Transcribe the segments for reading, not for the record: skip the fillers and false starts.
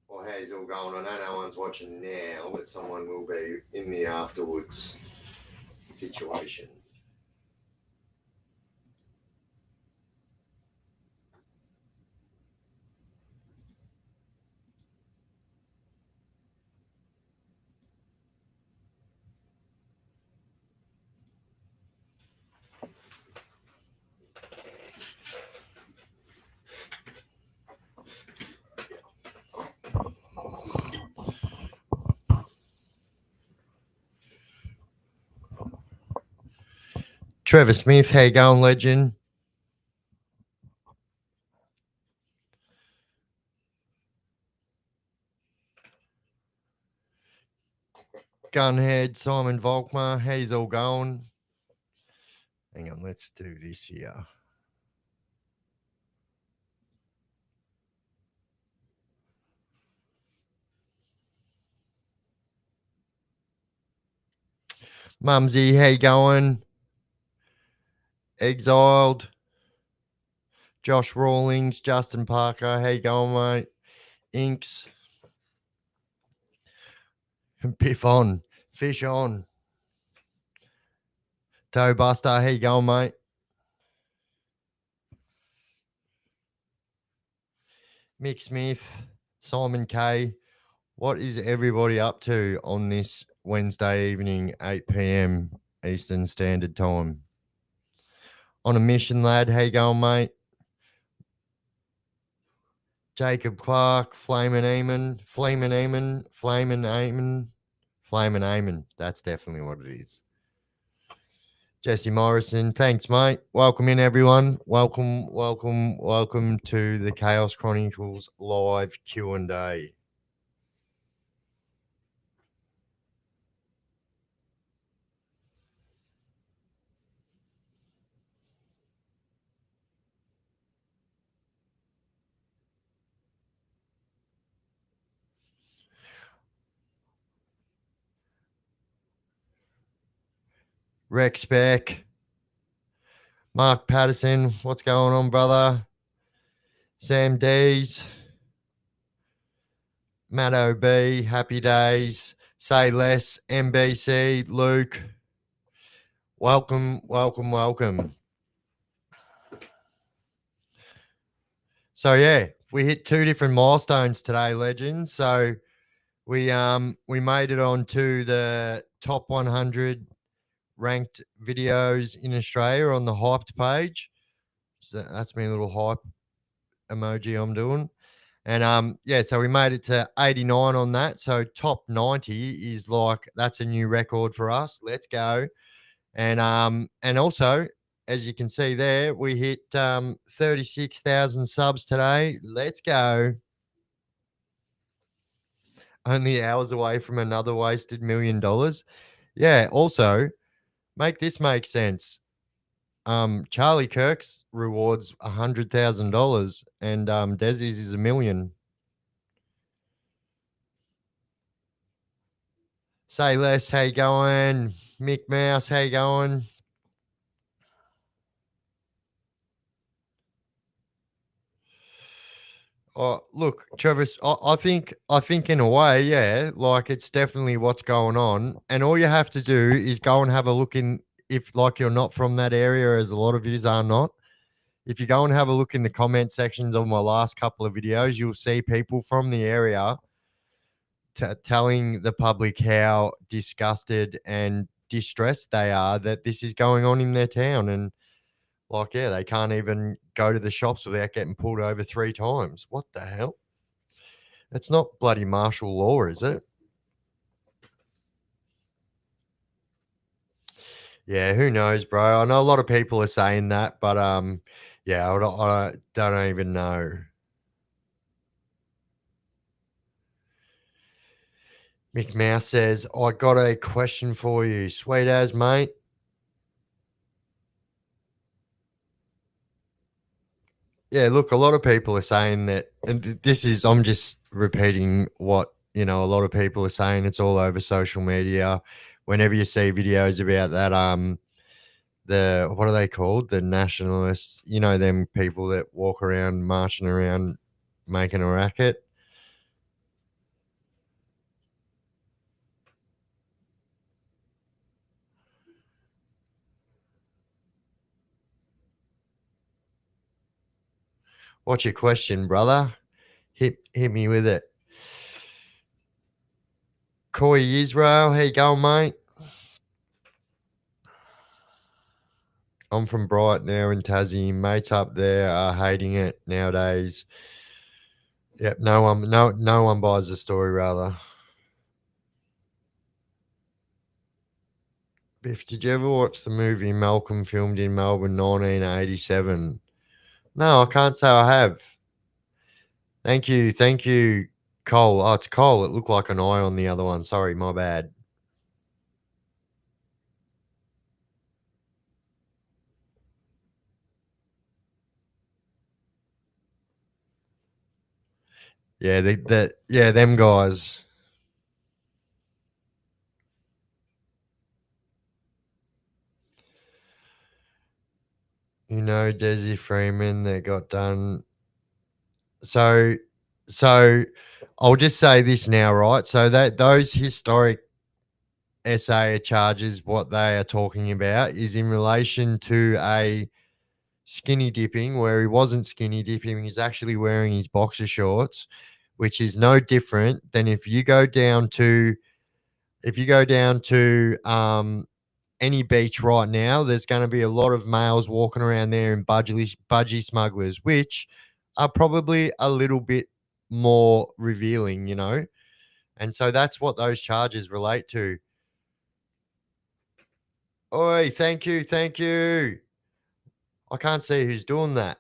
Well, how's it all going? I know no one's watching now, but someone will be in the afterwards situation. Trevor Smith, how you going, legend? Gunhead, Simon Volkmar, how's all going? Hang on, let's do this here. Mumsy, how you going? Exiled. Josh Rawlings, Justin Parker, how you going, mate? Inks. Biff on. Fish on. Toe Buster, how you going, mate? Mick Smith, Simon K. What is everybody up to on this Wednesday evening, 8 p.m. Eastern Standard Time? On a mission, lad. How you going, mate? Jacob Clark, Flamin' Eamon, Flamin' Eamon, Flamin' Eamon, Flamin' Eamon. That's definitely what it is. Jesse Morrison, thanks, mate. Welcome in, everyone. Welcome to the Chaos Chronicles live Q&A. Rex Beck, Mark Patterson, what's going on, brother? Sam Dees, Matt OB, Happy Days, Say Less, MBC, Luke. Welcome. So yeah, we hit 2 different milestones today, legends. So we made it on to the top 100 ranked videos in Australia on the hyped page. So that's me, a little hype emoji I'm doing. And so we made it to 89 on that. So top 90 is like, that's a new record for us. Let's go. And also, as you can see there, we hit 36,000 subs today. Let's go. Only hours away from another wasted $1 million. Yeah, also, make this make sense. Charlie Kirk's rewards $100,000 and Desi's is $1 million. Say Less, how you going? Mick Mouse, how you going? Oh, look, Travis, I think in a way, yeah, like it's definitely what's going on. And all you have to do is go and have a look in, if like you're not from that area, as a lot of yous are not. If you go and have a look in the comment sections of my last couple of videos, you'll see people from the area telling the public how disgusted and distressed they are that this is going on in their town. And like, yeah, they can't even go to the shops without getting pulled over 3 times. What the hell? It's not bloody martial law, is it? Yeah, who knows, bro? I know a lot of people are saying that, but yeah, I don't even know. Mick Mouse says, I got a question for you. Sweet as, mate. Yeah, look, a lot of people are saying that, and this is, I'm just repeating what, a lot of people are saying. It's all over social media. Whenever you see videos about that, what are they called? The nationalists. You know, them people that walk around marching around making a racket. What's your question, brother? Hit me with it. Coy Israel, how you going, mate? I'm from Bright now in Tassie. Mates up there are hating it nowadays. Yep, no one buys the story, rather. Biff, did you ever watch the movie Malcolm filmed in Melbourne 1987? No, I can't say I have. Thank you, Cole. Oh, it's Cole. It looked like an eye on the other one. Sorry, my bad. Yeah, them guys. You know, Desi Freeman that got done. So I'll just say this now, right? So that those historic SA charges, what they are talking about is in relation to a skinny dipping where he wasn't skinny dipping, he's actually wearing his boxer shorts, which is no different than if you go down to any beach right now, there's going to be a lot of males walking around there in budgie smugglers, which are probably a little bit more revealing, you know? And so that's what those charges relate to. Oi, thank you, thank you. I can't see who's doing that.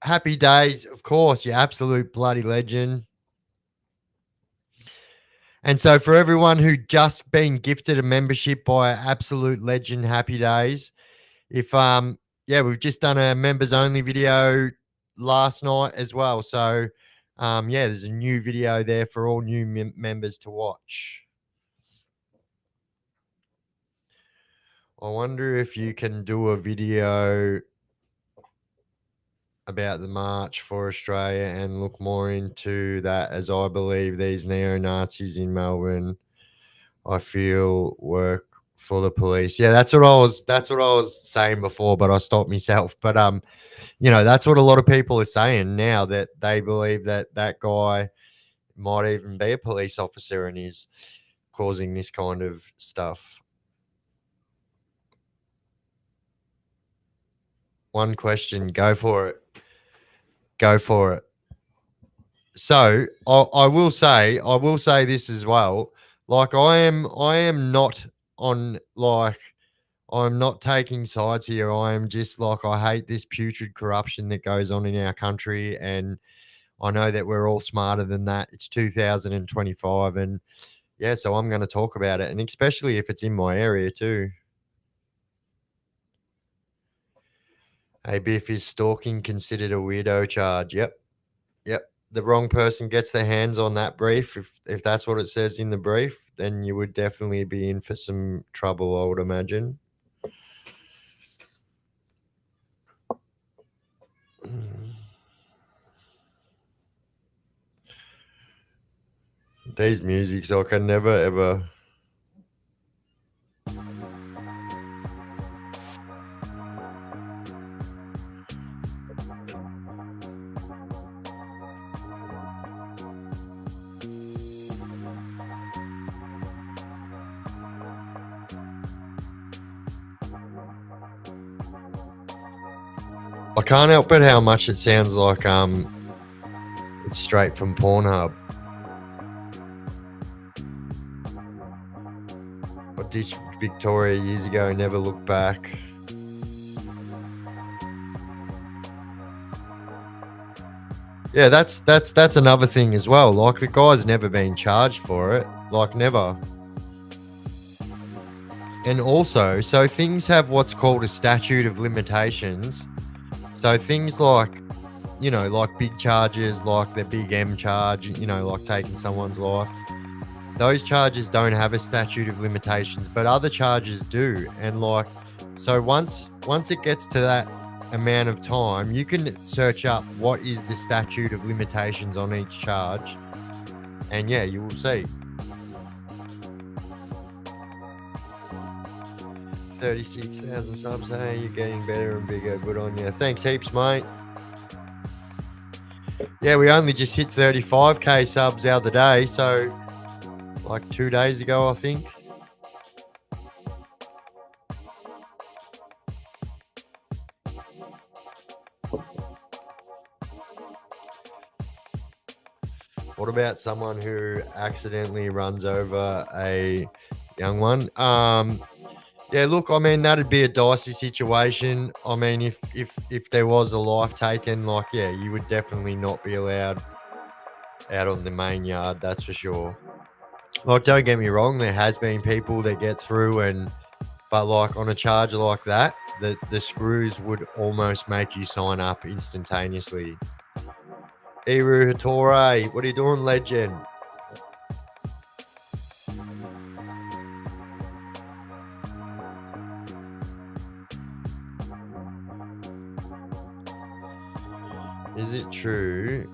Happy days, of course, you absolute bloody legend. And so for everyone who just been gifted a membership by absolute legend Happy Days, if we've just done a members only video last night as well. So there's a new video there for all new members to watch. I wonder if you can do a video about the March for Australia and look more into that, as I believe these neo-Nazis in Melbourne, I feel, work for the police. Yeah, that's what I was saying before, but I stopped myself. But that's what a lot of people are saying now, that they believe that that guy might even be a police officer and is causing this kind of stuff. One question, go for it. Go for it. So I will say this as well. Like I am not on, like, I'm not taking sides here. I am just like, I hate this putrid corruption that goes on in our country, and I know that we're all smarter than that. It's 2025, and yeah, so I'm going to talk about it, and especially if it's in my area too. Hey, Biff, is stalking considered a weirdo charge? Yep. The wrong person gets their hands on that brief, if that's what it says in the brief, then you would definitely be in for some trouble, I would imagine. These musics, I can never ever. I can't help but how much it sounds like it's straight from Pornhub. I ditched Victoria years ago, never looked back. Yeah, that's another thing as well. Like, the guy's never been charged for it. Like, never. And also, so things have what's called a statute of limitations. So things like, like big charges, like the big M charge, like taking someone's life, those charges don't have a statute of limitations, but other charges do. And like, so once it gets to that amount of time, you can search up what is the statute of limitations on each charge, and yeah, you will see. 36,000 subs. Hey, you're getting better and bigger. Good on you. Thanks heaps, mate. Yeah, we only just hit 35k subs the other day, so like 2 days ago, I think. What about someone who accidentally runs over a young one? Yeah, look, I mean that'd be a dicey situation. I mean, if there was a life taken, like yeah, you would definitely not be allowed out on the main yard. That's for sure. Like, don't get me wrong, there has been people that get through, but like on a charge like that, the screws would almost make you sign up instantaneously. Iru Hattori, what are you doing, legend? Is it true?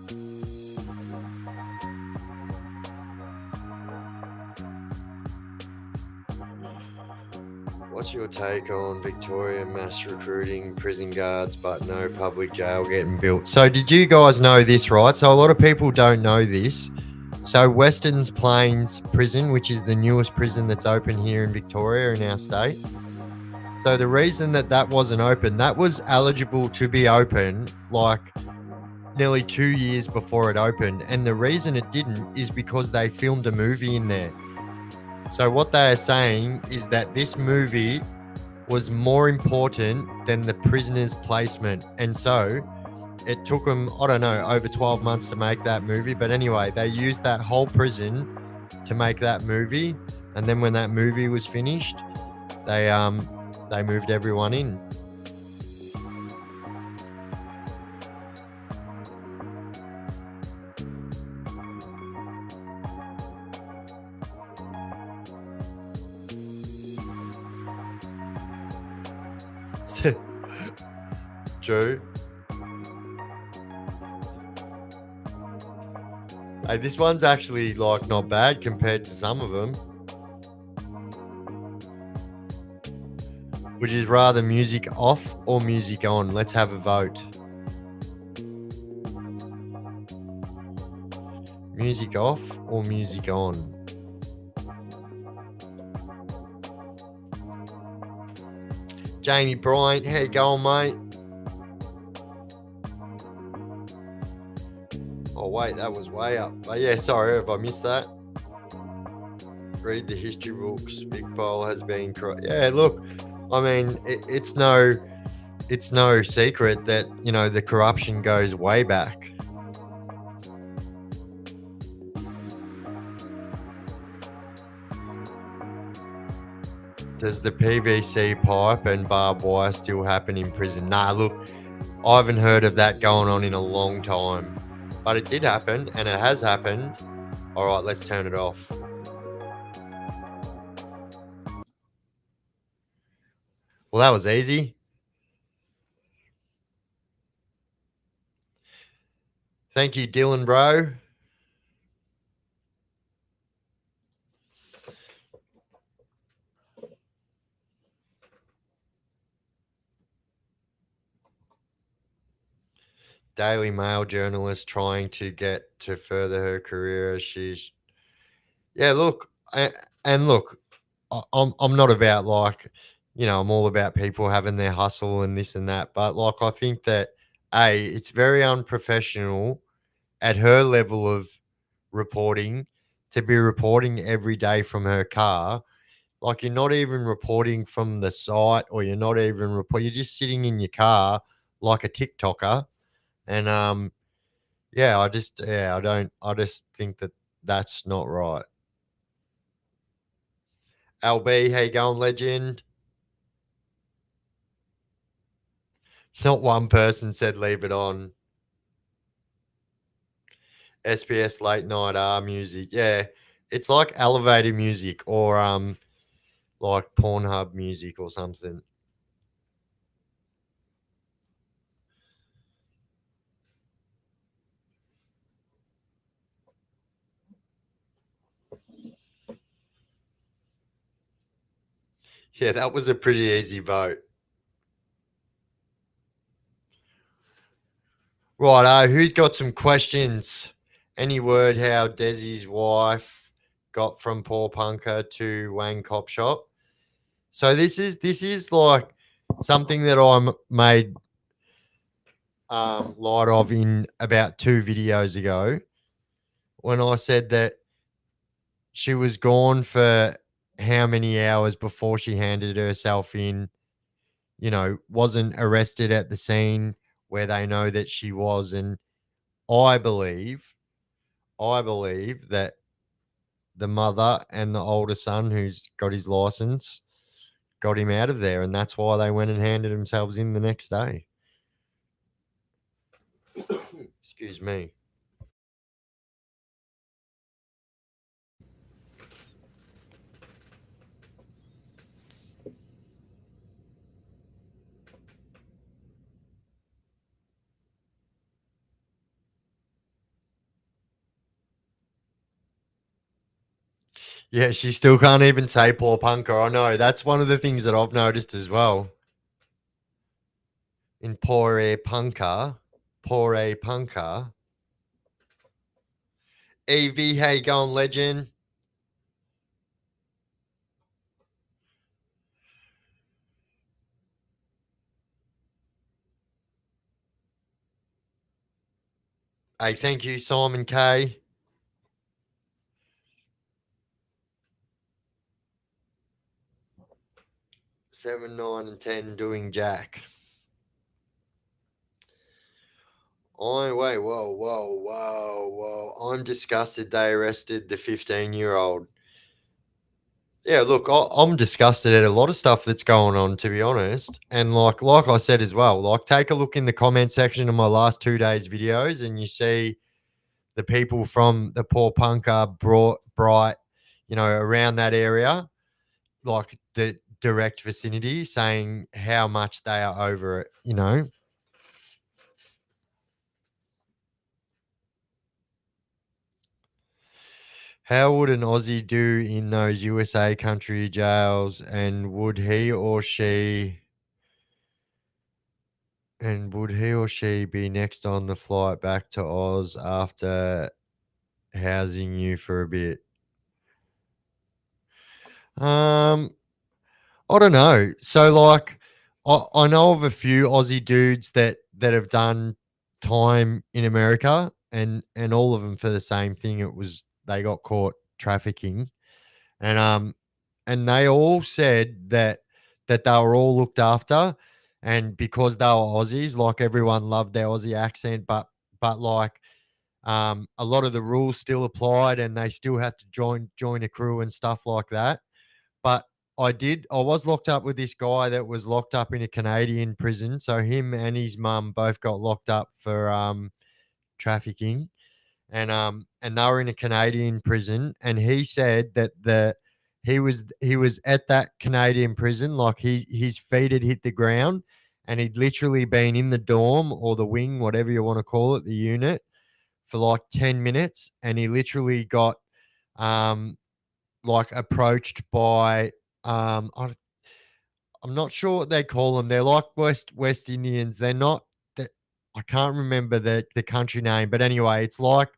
What's your take on Victoria mass recruiting prison guards, but no public jail getting built? So, did you guys know this, right? So, a lot of people don't know this. So, Western Plains Prison, which is the newest prison that's open here in Victoria in our state. So, the reason that wasn't open, that was eligible to be open like nearly 2 years before it opened. And the reason it didn't is because they filmed a movie in there. So what they are saying is that this movie was more important than the prisoner's placement. And so it took them, I don't know, over 12 months to make that movie. But anyway, they used that whole prison to make that movie. And then when that movie was finished, they moved everyone in. True. Hey, this one's actually like not bad compared to some of them. Would you rather music off or music on? Let's have a vote. Music off or music on? Jamie Bryant, how you going, mate? Oh, wait, that was way up. But yeah, sorry if I missed that. Read the history books. Big Pole has been correct. Yeah, look, I mean, it's no secret that, you know, the corruption goes way back. Does the PVC pipe and barbed wire still happen in prison? Nah, look, I haven't heard of that going on in a long time. But it did happen, and it has happened. All right, let's turn it off. Well, that was easy. Thank you, Dylan, bro. Daily Mail journalist trying to get to further her career as she's. Yeah, look, and look, I'm not about like, you know, I'm all about people having their hustle and this and that. But like, I think that it's very unprofessional at her level of reporting to be reporting every day from her car. Like, you're not even reporting from the site, or you're not even report. You're just sitting in your car like a TikToker, and yeah, I just think that that's not right. LB, how you going, legend? Not one person said leave it on. SPS late night R music. Yeah. It's like elevator music or like Pornhub music or something. Yeah, that was a pretty easy vote. Right, who's got some questions? Any word how Desi's wife got from Paul Punker to Wang Cop Shop? So this is like something that made light of in about 2 videos ago when I said that she was gone for how many hours before she handed herself in, wasn't arrested at the scene where they know that she was. And I believe, I believe that the mother and the older son who's got his license got him out of there. And that's why they went and handed themselves in the next day. Excuse me. Yeah, she still can't even say poor punker. I know. That's one of the things that I've noticed as well. In poor air punker, poor a punker. EV, how you going, legend? Hey, thank you, Simon K. 7, 9, and 10 doing Jack. Wait, whoa. I'm disgusted they arrested the 15-year-old. Yeah, look, I'm disgusted at a lot of stuff that's going on, to be honest. And like I said as well, like take a look in the comment section of my last 2 days videos, and you see the people from the poor punker brought bright, around that area, like the direct vicinity, saying how much they are over it. How would an Aussie do in those USA country jails, and would he or she be next on the flight back to Oz after housing you for a bit? Um, I don't know. So like I know of a few Aussie dudes that have done time in America, and all of them for the same thing. It was they got caught trafficking. And they all said that they were all looked after, and because they were Aussies, like everyone loved their Aussie accent, but like a lot of the rules still applied, and they still had to join a crew and stuff like that. But I was locked up with this guy that was locked up in a Canadian prison. So him and his mum both got locked up for trafficking, and they were in a Canadian prison, and he said that he was at that Canadian prison, like his feet had hit the ground, and he'd literally been in the dorm or the wing, whatever you want to call it, the unit, for like 10 minutes, and he literally got um like approached by I'm not sure what they call them. They're like West Indians. They're not. I can't remember the country name, but anyway, it's like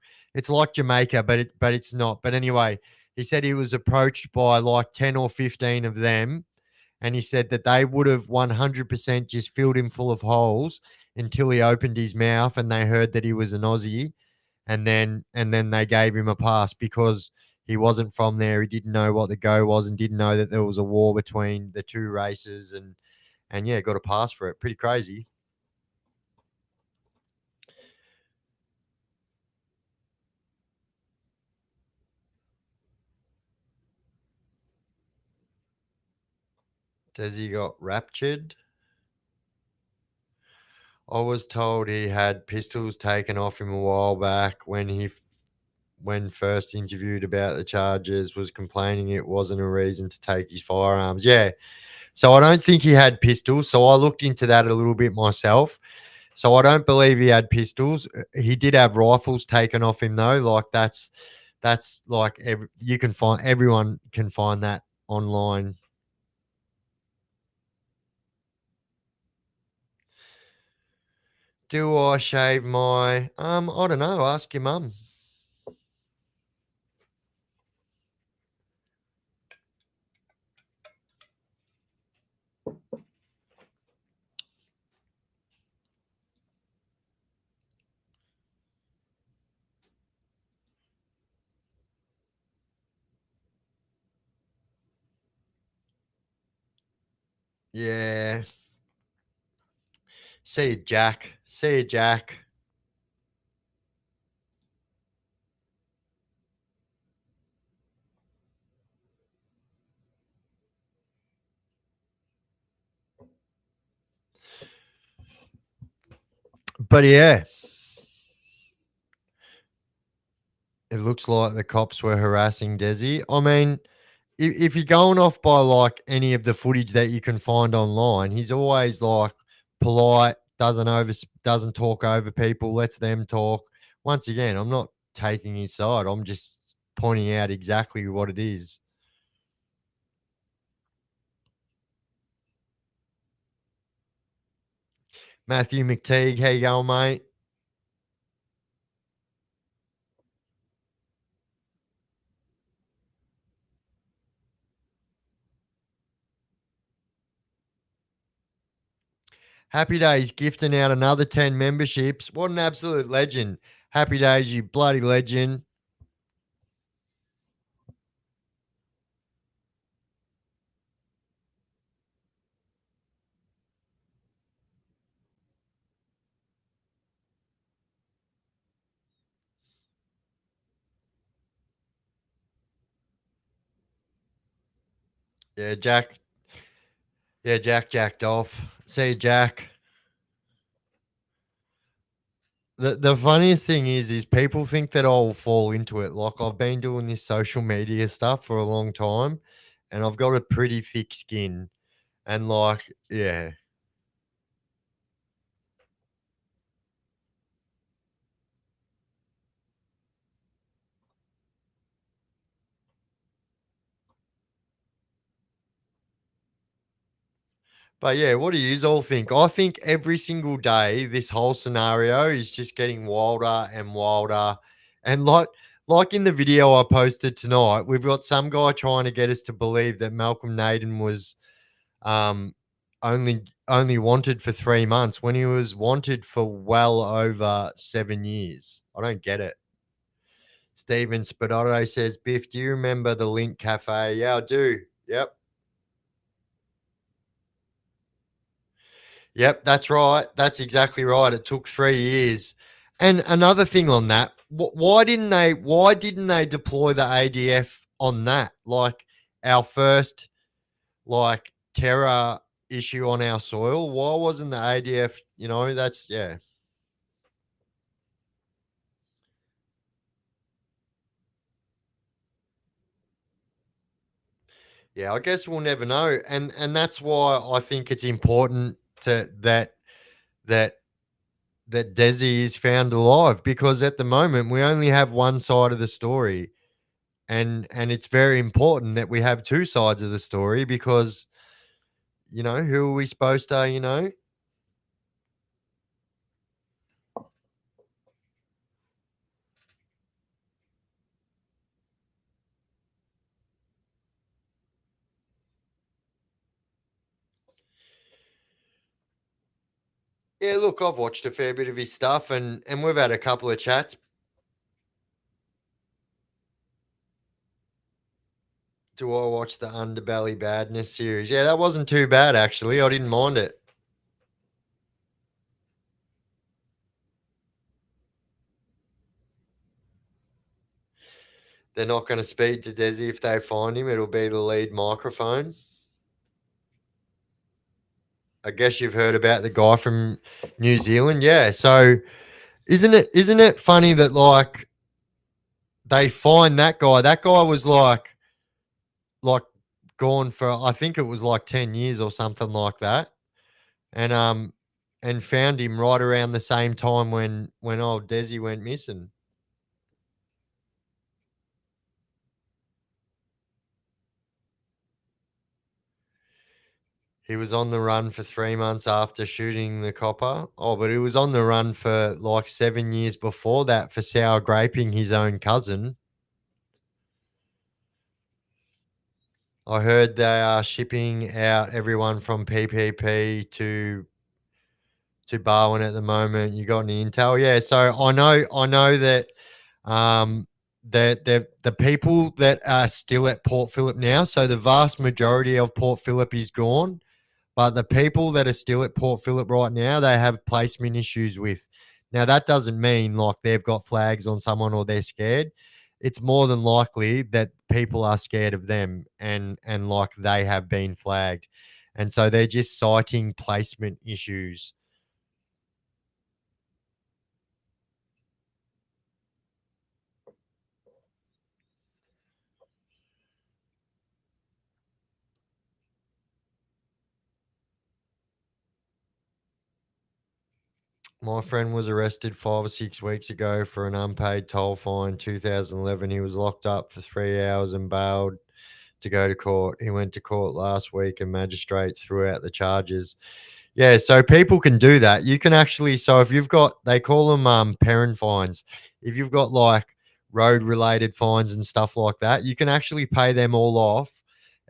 Jamaica, but it's not. But anyway, he said he was approached by like 10 or 15 of them, and he said that they would have 100% just filled him full of holes until he opened his mouth and they heard that he was an Aussie, and then they gave him a pass because he wasn't from there. He didn't know what the go was and didn't know that there was a war between the two races, and yeah, got a pass for it. Pretty crazy. Does he got raptured? I was told he had pistols taken off him a while back when he when first interviewed about the charges, was complaining it wasn't a reason to take his firearms. Yeah. So I don't think he had pistols. So I looked into that a little bit myself. So I don't believe he had pistols. He did have rifles taken off him though. Like that's like you can find, everyone can find that online. Do I shave my I don't know, ask your mum. Yeah. See you, Jack. See you, Jack. But yeah, it looks like the cops were harassing Desi. I mean, if you're going off by like any of the footage that you can find online, he's always like polite, doesn't talk over people, lets them talk. Once again, I'm not taking his side. I'm just pointing out exactly what it is. Matthew McTeague, how you going, mate? Happy Days gifting out another 10 memberships. What an absolute legend. Happy Days, you bloody legend. Yeah, Jack. Yeah, Jack jacked off. See you, Jack. The funniest thing is people think that I'll fall into it. Like I've been doing this social media stuff for a long time, and I've got a pretty thick skin. And like, yeah. But yeah, what do you all think? I think every single day this whole scenario is just getting wilder and wilder. And like in the video I posted tonight, we've got some guy trying to get us to believe that Malcolm Naden was um only wanted for 3 months when he was wanted for well over 7 years. I don't get it. Steven Spadotto says, Biff, do you remember the Link Cafe? Yeah, I do. Yep. Yep, that's right. That's exactly right. It took 3 years. And another thing on that, why didn't they deploy the ADF on that? Like our first like terror issue on our soil. Why wasn't the ADF, that's yeah. Yeah, I guess we'll never know. And that's why I think it's important to that that Desi is found alive, because at the moment we only have one side of the story. And it's very important that we have two sides of the story, because who are we supposed to. Yeah, look, I've watched a fair bit of his stuff, and we've had a couple of chats. Do I watch the Underbelly Badness series? Yeah, that wasn't too bad actually. I didn't mind it. They're not going to speak to Desi if they find him. It'll be the lead microphone. I guess you've heard about the guy from New Zealand. Yeah. So isn't it funny that like they find that guy. That guy was like gone for, I think it was like 10 years or something like that. And found him right around the same time when old Desi went missing. He was on the run for 3 months after shooting the copper. Oh, but he was on the run for like 7 years before that for sour graping his own cousin. I heard they are shipping out everyone from PPP to Barwon at the moment. You got any intel? Yeah, so I know that the people that are still at Port Phillip now, so the vast majority of Port Phillip is gone. But the people that are still at Port Phillip right now, they have placement issues with. Now, that doesn't mean like they've got flags on someone or they're scared. It's more than likely that people are scared of them and like they have been flagged. And so they're just citing placement issues. My friend was arrested 5 or 6 weeks ago for an unpaid toll fine, 2011. He was locked up for 3 hours and bailed to go to court. He went to court last week and magistrate threw out the charges. Yeah, so people can do that. You can actually, so if you've got, they call them parent fines. If you've got like road related fines and stuff like that, you can actually pay them all off.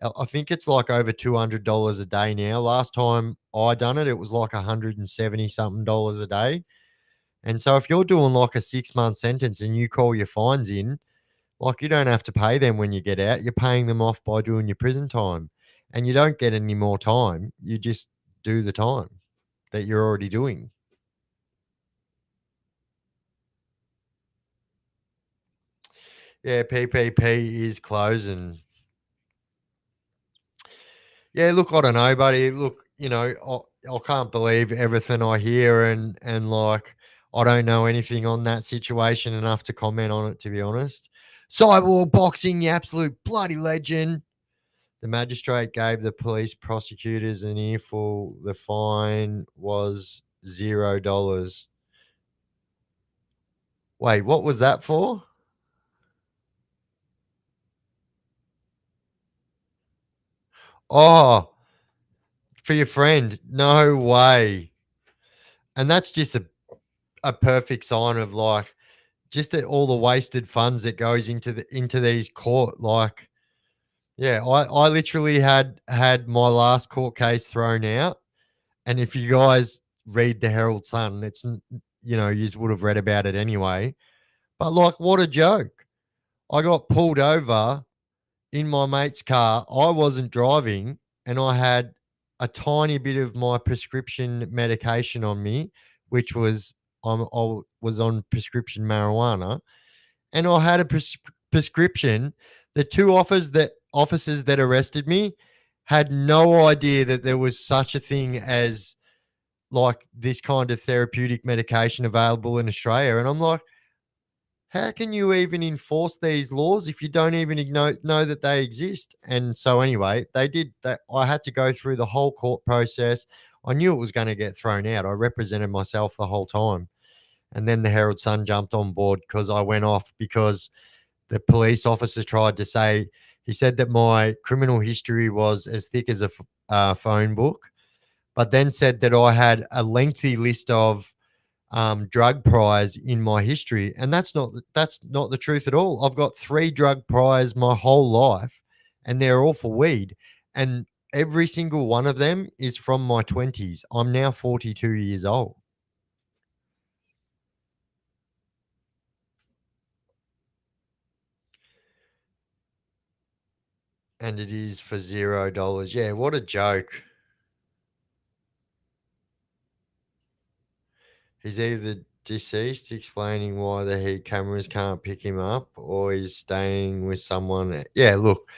I think it's like over $200 a day now. Last time I done it, it was like 170 something dollars a day. And so if you're doing like a 6 month sentence and you call your fines in, like you don't have to pay them when you get out. You're paying them off by doing your prison time. And you don't get any more time. You just do the time that you're already doing. Yeah, PPP is closing. Yeah, look, I don't know, buddy. Look, I can't believe everything I hear, and like I don't know anything on that situation enough to comment on it, to be honest. Cyborg boxing, the absolute bloody legend. The magistrate gave the police prosecutors an earful. The fine was $0. Wait, what was that for? Oh, for your friend. No way. And that's just a perfect sign of like just all the wasted funds that goes into these court. Like, yeah, I literally had my last court case thrown out. And if you guys read the Herald Sun, you would have read about it anyway. But like, what a joke. I got pulled over in my mate's car. I wasn't driving and I had a tiny bit of my prescription medication on me, which was I was on prescription marijuana, and I had a prescription. The two officers that arrested me had no idea that there was such a thing as like this kind of therapeutic medication available in Australia. And I'm like, how can you even enforce these laws if you don't even know that they exist? And so anyway, they did that. I had to go through the whole court process. I knew it was going to get thrown out. I represented myself the whole time. And then the Herald Sun jumped on board because I went off because the police officer tried to say, he said that my criminal history was as thick as a phone book, but then said that I had a lengthy list of drug priors in my history, and that's not the truth at all. I've got 3 drug priors my whole life, and they're all for weed, and every single one of them is from my 20s. I'm now 42 years old, and it is for $0. Yeah, what a joke. He's either deceased, explaining why the heat cameras can't pick him up, or he's staying with someone. Yeah, look,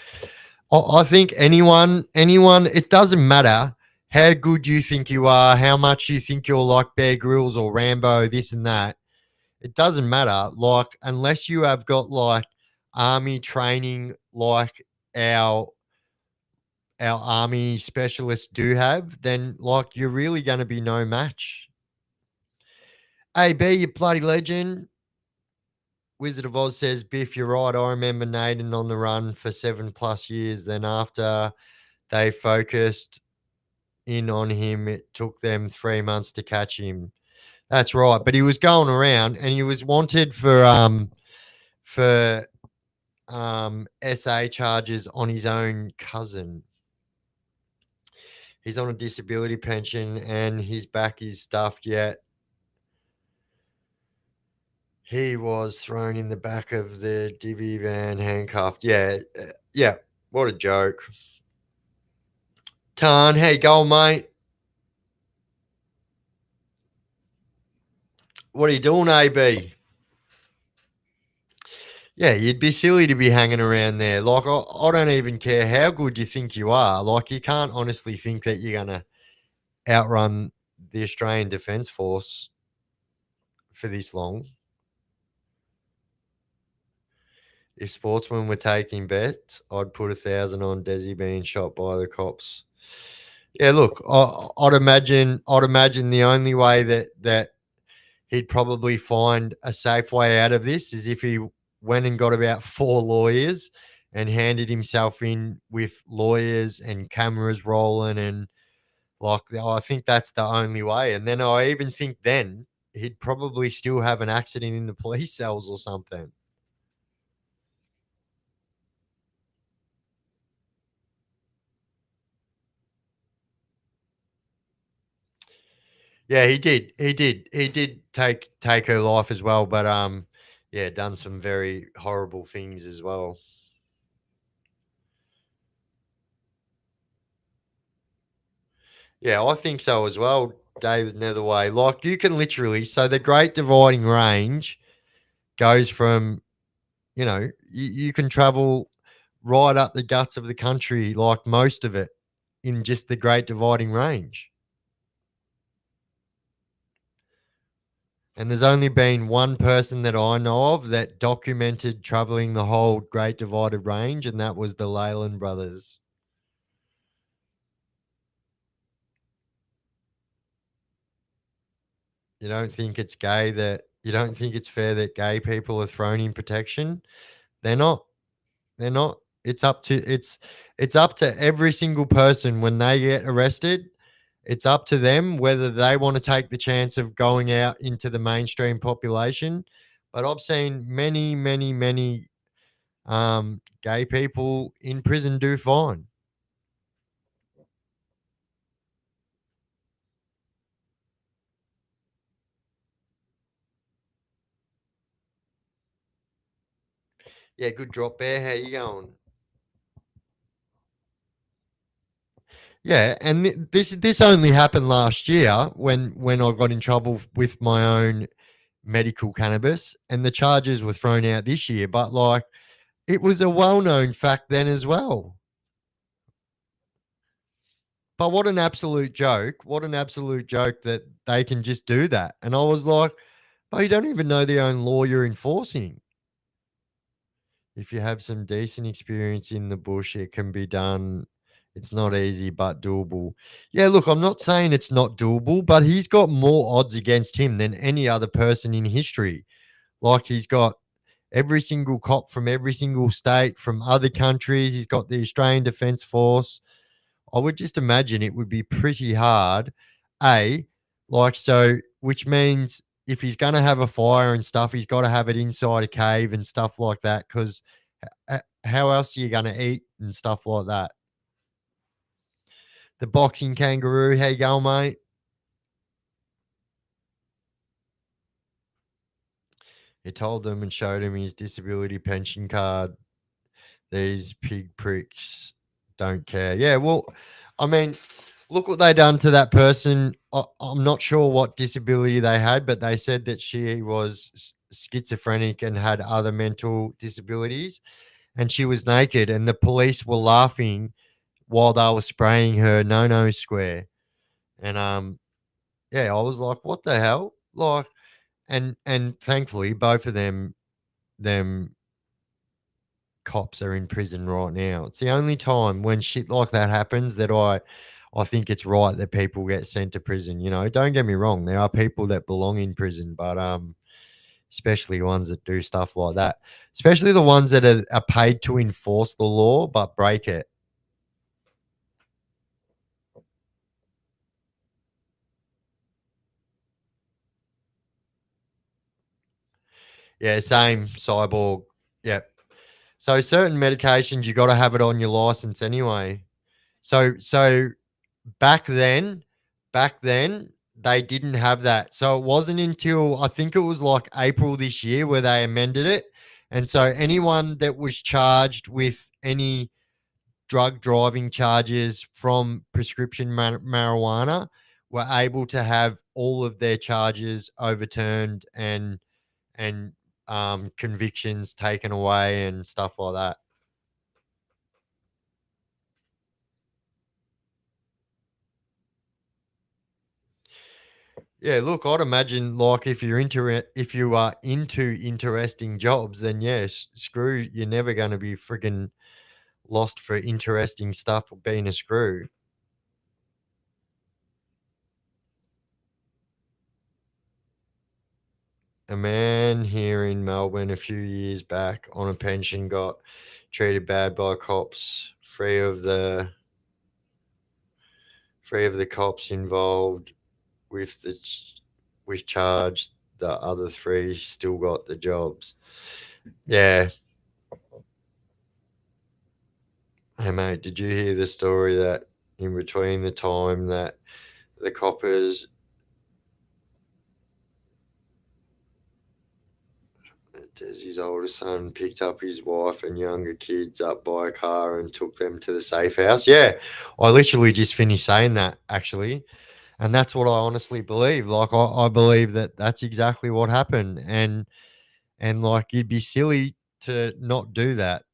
I think anyone, it doesn't matter how good you think you are, how much you think you're like Bear Grylls or Rambo, this and that. It doesn't matter. Like, unless you have got like army training, like our our army specialists do have, then like you're really going to be no match. AB, you bloody legend. Wizard of Oz says, Biff, you're right. I remember Naden on the run for 7+ years. Then after they focused in on him, it took them 3 months to catch him. That's right. But he was going around and he was wanted for SA charges on his own cousin. He's on a disability pension and his back is stuffed yet. He was thrown in the back of the divvy van, handcuffed. Yeah, yeah. What a joke. Tan, how you going, mate? What are you doing, AB? Yeah, you'd be silly to be hanging around there. Like, I don't even care how good you think you are. Like, you can't honestly think that you're going to outrun the Australian Defence Force for this long. If sportsmen were taking bets, I'd put 1,000 on Desi being shot by the cops. Yeah, look, I'd imagine the only way that he'd probably find a safe way out of this is if he went and got about 4 lawyers and handed himself in with lawyers and cameras rolling and like I think that's the only way. And then I even think then he'd probably still have an accident in the police cells or something. Yeah, he did. He did. He did take her life as well, but yeah, done some very horrible things as well. Yeah, I think so as well, David Netherway. Like you can literally, so the Great Dividing Range goes from, you can travel right up the guts of the country, like most of it, in just the Great Dividing Range. And there's only been one person that I know of that documented traveling the whole Great Divided Range, and that was the Leyland brothers. You don't think it's fair that gay people are thrown in protection? They're not. They're not. It's up to every single person when they get arrested. It's up to them whether they want to take the chance of going out into the mainstream population. But I've seen many, many, many gay people in prison do fine. Yeah, good drop there. How you going? Yeah, and this only happened last year when I got in trouble with my own medical cannabis, and the charges were thrown out this year. But like, it was a well-known fact then as well. But what an absolute joke! What an absolute joke that they can just do that. And I was like, "Oh, you don't even know their own law you're enforcing." If you have some decent experience in the bush, it can be done. It's not easy, but doable. Yeah, look, I'm not saying it's not doable, but he's got more odds against him than any other person in history. Like he's got every single cop from every single state, from other countries. He's got the Australian Defence Force. I would just imagine it would be pretty hard. Which means if he's going to have a fire and stuff, he's got to have it inside a cave and stuff like that. Because how else are you going to eat and stuff like that? The boxing kangaroo, how you going, mate? He told them and showed him his disability pension card. These pig pricks don't care. Yeah, well, I mean, look what they done to that person. I'm not sure what disability they had, but they said that she was schizophrenic and had other mental disabilities, and she was naked, and the police were laughing while they were spraying her no square. And yeah, I was like, what the hell? Like, and thankfully both of them cops are in prison right now. It's the only time when shit like that happens that I think it's right that people get sent to prison. You know, don't get me wrong, there are people that belong in prison, but especially ones that do stuff like that, especially the ones that are paid to enforce the law but break it. Yeah, same cyborg. Yep. So certain medications you got to have it on your license anyway. So back then, back then they didn't have that. So it wasn't until I think it was like April this year where they amended it. And so anyone that was charged with any drug driving charges from prescription marijuana were able to have all of their charges overturned and convictions taken away and stuff like that. Yeah, look, I'd imagine like if you are into interesting jobs, then yes, screw, you're never going to be friggin' lost for interesting stuff or being a screw. A man here in Melbourne a few years back on a pension got treated bad by cops. Three of the cops involved with with charge. The other three still got the jobs. Yeah. Hey mate, did you hear the story that in between the time that the coppers, Desi's oldest son, picked up his wife and younger kids up by a car and took them to the safe house? Yeah, I literally just finished saying that actually, and that's what I honestly believe. Like I believe that that's exactly what happened, and like you'd be silly to not do that.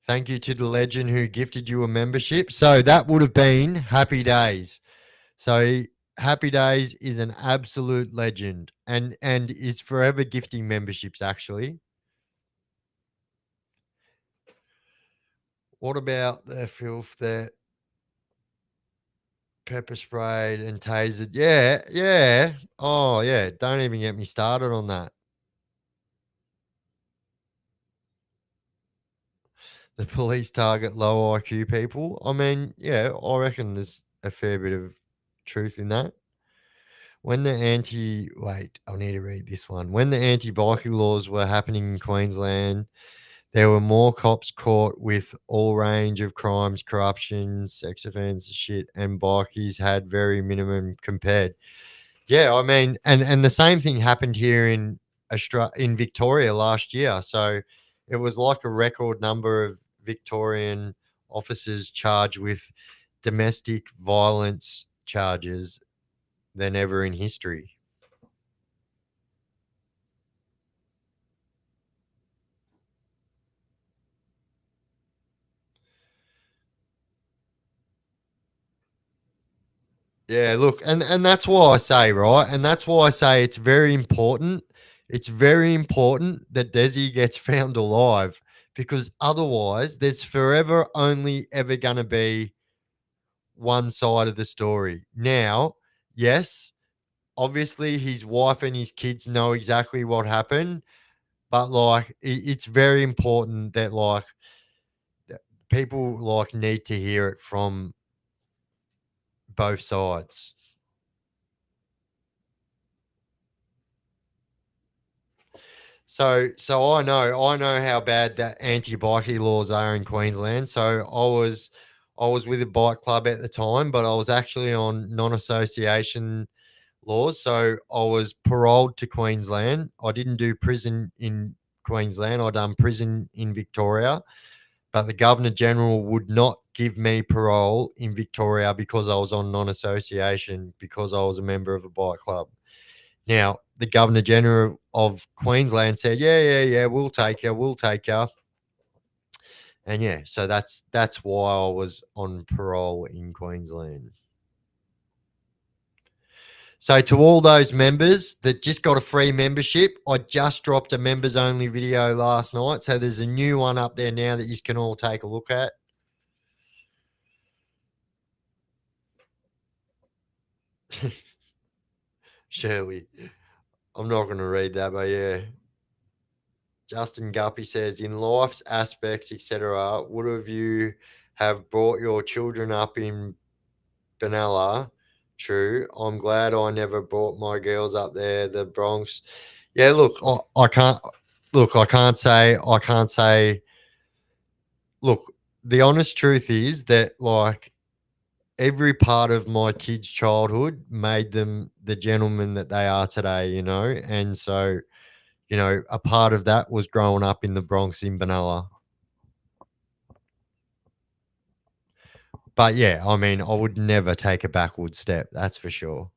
Thank you to the legend who gifted you a membership. So that would have been Happy Days. So Happy Days is an absolute legend and is forever gifting memberships actually. What about the filth that pepper sprayed and tasered? Yeah, yeah. Oh yeah. Don't even get me started on that. The police target low IQ people. I mean, yeah, I reckon there's a fair bit of truth in that. When the anti wait, I need to read this one. When the anti-bikie laws were happening in Queensland, there were more cops caught with all range of crimes, corruption, sex offences, shit, and bikies had very minimum compared. Yeah, I mean, and the same thing happened here in in Victoria last year. So it was like a record number of Victorian officers charged with domestic violence charges than ever in history. Yeah, look, and that's why I say, right? And that's why I say it's very important. It's very important that Desi gets found alive because otherwise there's forever only ever going to be one side of the story. Now, yes, obviously his wife and his kids know exactly what happened, but like it's very important that like people like need to hear it from both sides. So I know how bad that anti-bikie laws are in Queensland. So I was with a bike club at the time, but I was actually on non-association laws. So I was paroled to Queensland. I didn't do prison in Queensland. I done prison in Victoria, but the Governor General would not give me parole in Victoria because I was on non-association because I was a member of a bike club. Now, the Governor General of Queensland said, yeah, yeah, yeah, we'll take you, we'll take you. And yeah, so that's why I was on parole in Queensland. So to all those members that just got a free membership, I just dropped a members only video last night. So there's a new one up there now that you can all take a look at. Shirley, I'm not going to read that, but yeah. Justin Guppy says, in life's aspects, etc., would have you have brought your children up in Benalla? True. I'm glad I never brought my girls up there, the Bronx. Yeah, look, I can't look, I can't say look, the honest truth is that like every part of my kids' childhood made them the gentlemen that they are today, you know? And so, you know, a part of that was growing up in the Bronx in Benalla. But yeah, I mean, I would never take a backward step, that's for sure.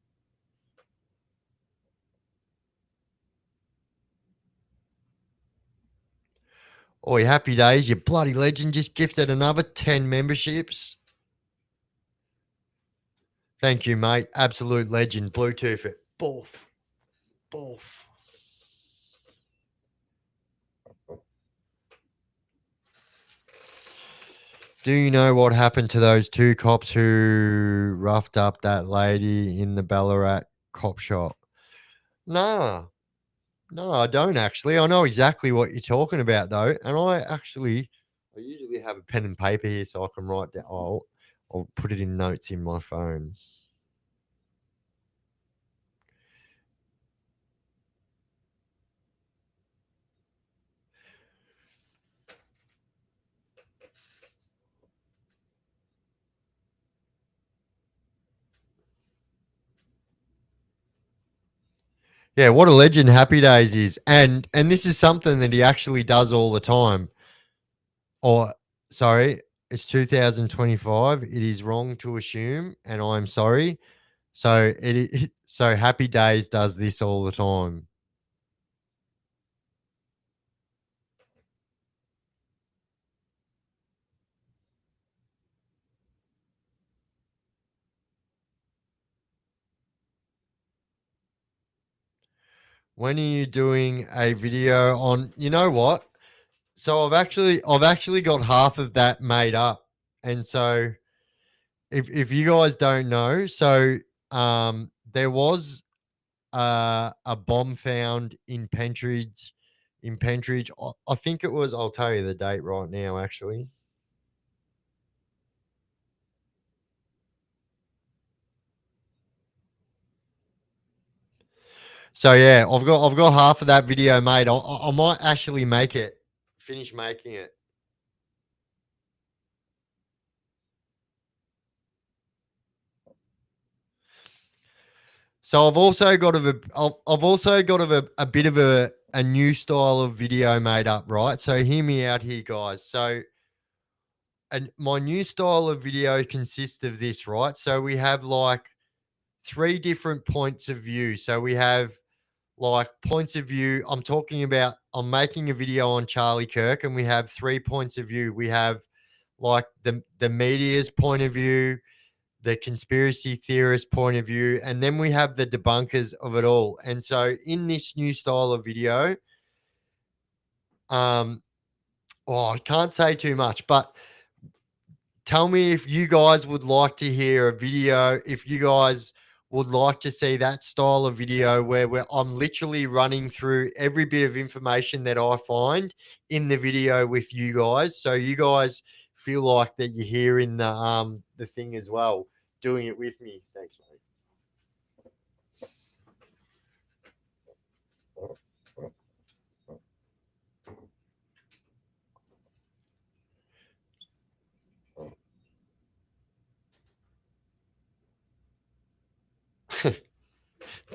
Oi, happy days, you bloody legend. Just gifted another 10 memberships. Thank you, mate. Absolute legend. Bluetooth it. Boof. Boof. Do you know what happened to those two cops who roughed up that lady in the Ballarat cop shop? Nah. No, I don't actually. I know exactly what you're talking about though. And I usually have a pen and paper here so I can write down. I'll put it in notes in my phone. Yeah, what a legend Happy Days is. And this is something that he actually does all the time. Or sorry, it's 2025. It is wrong to assume, and I'm sorry. So so Happy Days does this all the time. When are you doing a video on, you know what? So I've actually got half of that made up. And so if you guys don't know, so there was a bomb found in Pentridge. In Pentridge, I think it was. I'll tell you the date right now. Actually, so yeah, I've got half of that video made. I might actually make it. Finish making it. So I've also got a bit of a new style of video made up, right? So hear me out here, guys. So and my new style of video consists of this, right? So we have like three different points of view. So we have like points of view. I'm making a video on Charlie Kirk, and we have three points of view. We have like the media's point of view, the conspiracy theorist point of view, and then we have the debunkers of it all. And so in this new style of video, um, I can't say too much, but tell me if you guys would like to hear a video, if you guys would like to see that style of video where I'm literally running through every bit of information that I find in the video with you guys. So you guys feel like that you're hearing the thing as well, doing it with me. Thanks, mate.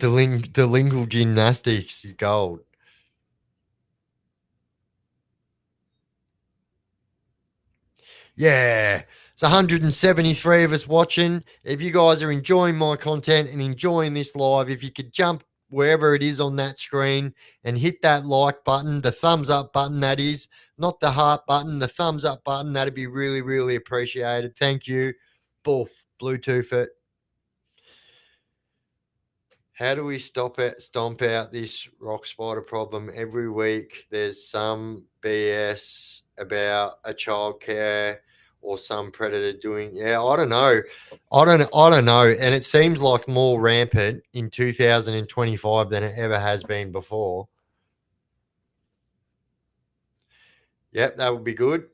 The lingual gymnastics is gold. Yeah. It's 173 of us watching. If you guys are enjoying my content and enjoying this live, if you could jump wherever it is on that screen and hit that like button, the thumbs up button, that is, not the heart button, the thumbs up button. That'd be really, really appreciated. Thank you. Boof, Bluetooth it. How do we stomp out this rock spider problem? Every week there's some BS about a childcare or some predator doing. Yeah, I don't know. I don't know. And it seems like more rampant in 2025 than it ever has been before. Yep, that would be good.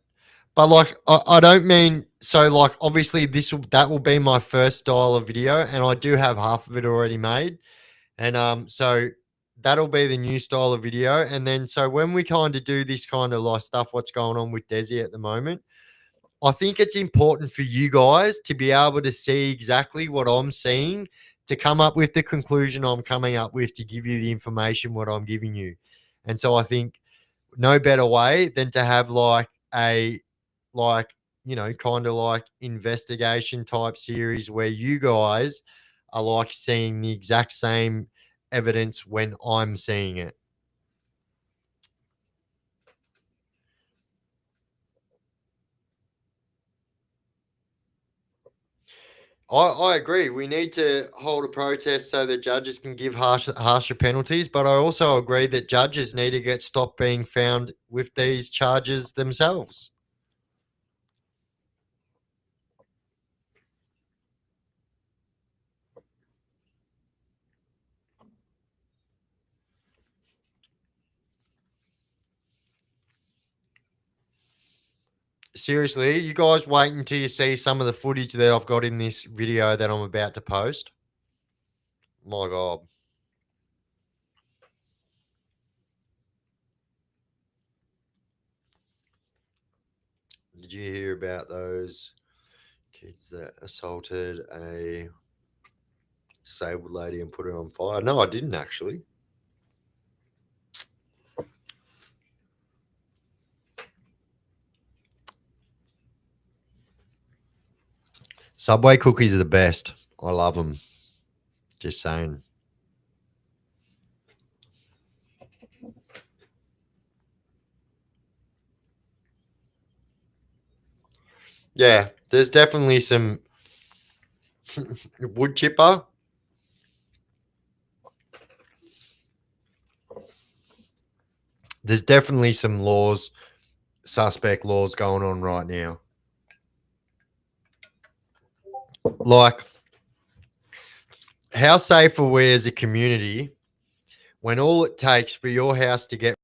But like, I don't mean so. Like, obviously, that will be my first style of video, and I do have half of it already made, and so that'll be the new style of video. And then so when we kind of do this kind of like stuff, what's going on with Desi at the moment, I think it's important for you guys to be able to see exactly what I'm seeing, to come up with the conclusion I'm coming up with, to give you the information what I'm giving you. And so I think no better way than to have like a like kind of like investigation type series where you guys are like seeing the exact same evidence when I'm seeing it. I agree. We need to hold a protest so that judges can give harsher penalties. But I also agree that judges need to get stopped being found with these charges themselves. Seriously, you guys wait until you see some of the footage that I've got in this video that I'm about to post. My God. Did you hear about those kids that assaulted a disabled lady and put her on fire? No, I didn't actually. Subway cookies are the best. I love them. Just saying. Yeah, there's definitely some wood chipper. There's definitely some suspect laws going on right now. Like, how safe are we as a community when all it takes for your house to get